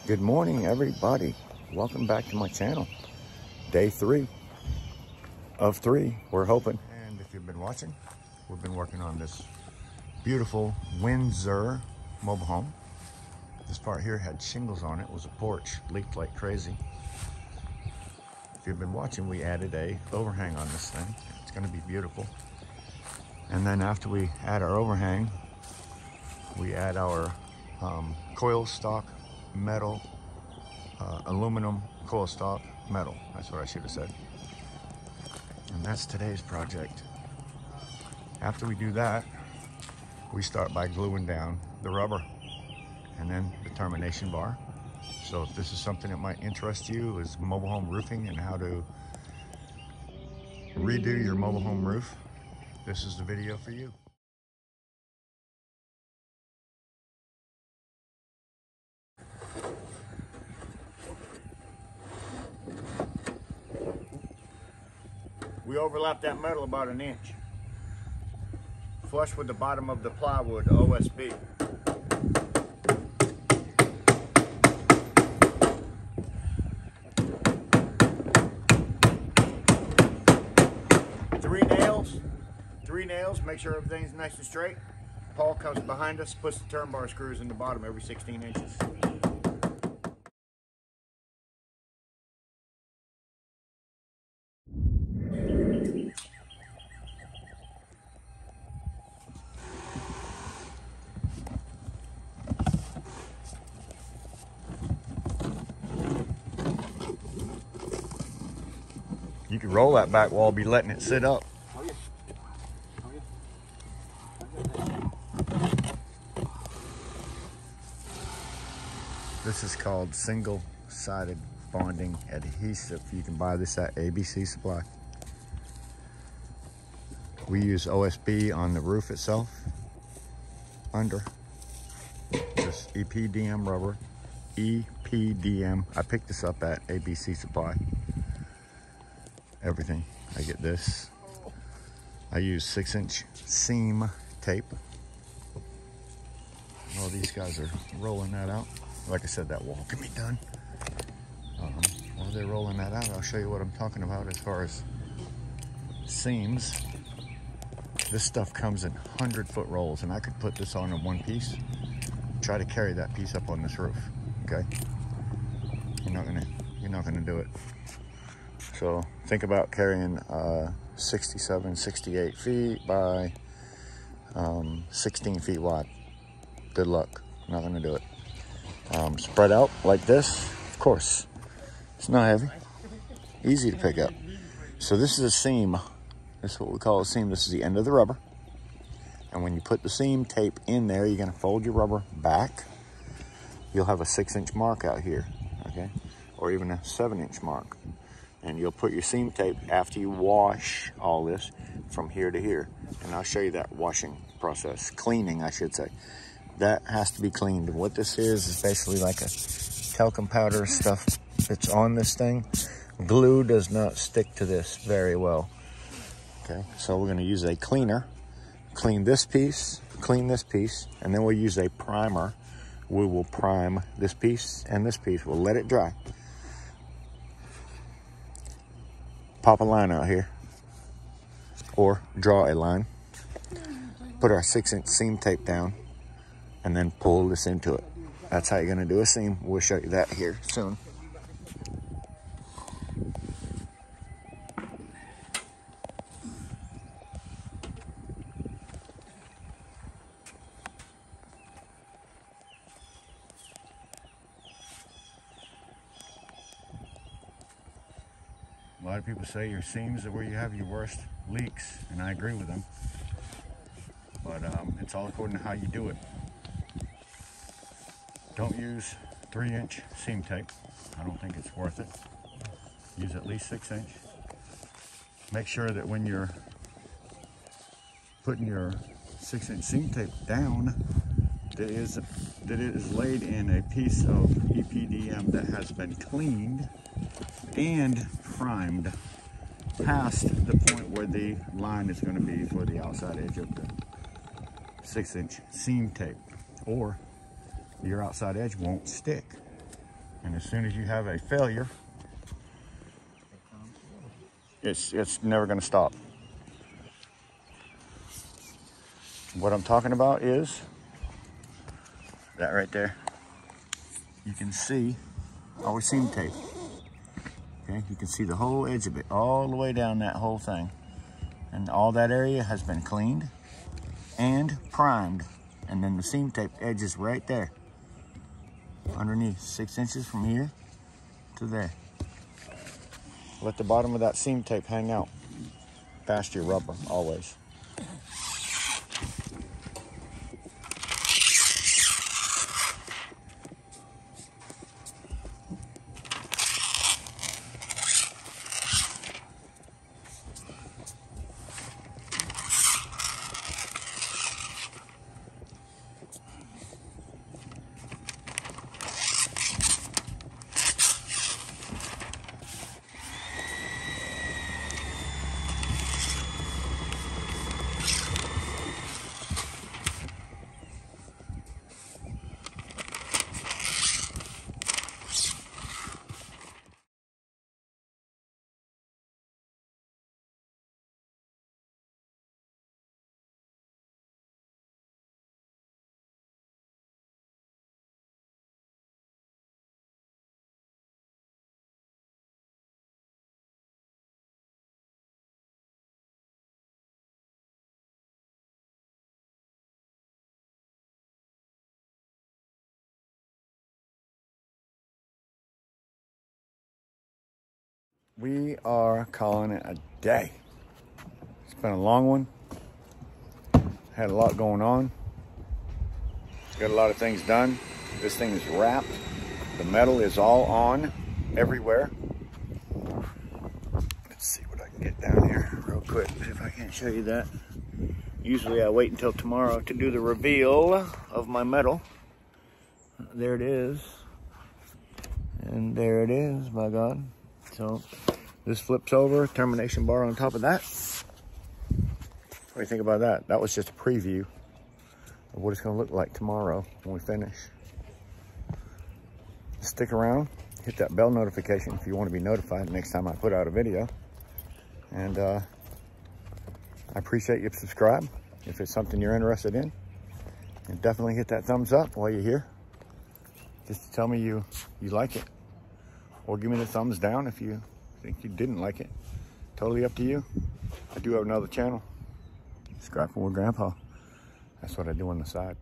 Good morning, everybody. Welcome back to my channel. Day 3 of 3, we're hoping. And if you've been watching, we've been working on this beautiful Windsor mobile home. This part here had shingles on it. It was a porch, leaked like crazy. If you've been watching, we added a overhang on this thing. It's gonna be beautiful. And then after we add our overhang, we add our coil stock metal, aluminum coil stock metal. That's what I should have said. And that's today's project. After we do that, we start by gluing down the rubber and then the termination bar. So if this is something that might interest you, is mobile home roofing and how to redo your mobile home roof, this is the video for you. We overlapped that metal about 1 inch. Flush with the bottom of the plywood, OSB. Three nails, make sure everything's nice and straight. Paul comes behind us, puts the turn bar screws in the bottom every 16 inches. You could roll that back wall, be letting it sit up. This is called single-sided bonding adhesive. You can buy this at ABC Supply. We use OSB on the roof itself, under. This EPDM rubber, EPDM. I picked this up at ABC Supply. Everything. I get this. I use 6-inch seam tape. Well, these guys are rolling that out. Like I said, that wall can be done. While they're rolling that out, I'll show you what I'm talking about as far as seams. This stuff comes in 100-foot rolls, and I could put this on in one piece. Try to carry that piece up on this roof. Okay, you're not gonna do it. So think about carrying 67, 68 feet by 16 feet wide. Good luck. Not gonna do it. Spread out like this, of course. It's not heavy. Easy to pick up. So this is a seam. This is what we call a seam. This is the end of the rubber. And when you put the seam tape in there, you're gonna fold your rubber back. You'll have a 6-inch mark out here, okay? Or even a 7-inch mark. And you'll put your seam tape after you wash all this from here to here. And I'll show you that washing process, cleaning, I should say. That has to be cleaned. What this is basically like a talcum powder stuff that's on this thing. Glue does not stick to this very well. Okay, so we're gonna use a cleaner, clean this piece, and then we'll use a primer. We will prime this piece and this piece. We'll let it dry. Pop a line out here, or draw a line. Put our 6-inch seam tape down, and then pull this into it. That's how you're gonna do a seam. We'll show you that here soon. A lot of people say your seams are where you have your worst leaks, and I agree with them. But it's all according to how you do it. Don't use 3-inch seam tape. I don't think it's worth it. Use at least 6-inch. Make sure that when you're putting your 6-inch seam tape down, that it is laid in a piece of EPDM that has been cleaned and primed past the point where the line is going to be for the outside edge of the 6-inch seam tape, or your outside edge won't stick. And as soon as you have a failure, it's never going to stop. What I'm talking about is that right there. You can see our seam tape. Okay, you can see the whole edge of it, all the way down that whole thing. And all that area has been cleaned and primed. And then the seam tape edge is right there, underneath, 6 inches from here to there. Let the bottom of that seam tape hang out past your rubber, always. We are calling it a day. It's been a long one. Had a lot going on. Got a lot of things done. This thing is wrapped. The metal is all on everywhere. Let's see what I can get down here real quick, if I can't show you that. Usually I wait until tomorrow to do the reveal of my metal. There it is. And there it is, by God. So this flips over, termination bar on top of that. What do you think about that? That was just a preview of what it's gonna look like tomorrow when we finish. Stick around, hit that bell notification if you want to be notified next time I put out a video. And I appreciate you subscribe if it's something you're interested in. And definitely hit that thumbs up while you're here. Just to tell me you like it. Or give me the thumbs down if you think you didn't like it. Totally up to you. I do have another channel, Scrapping with Grandpa. That's what I do on the side.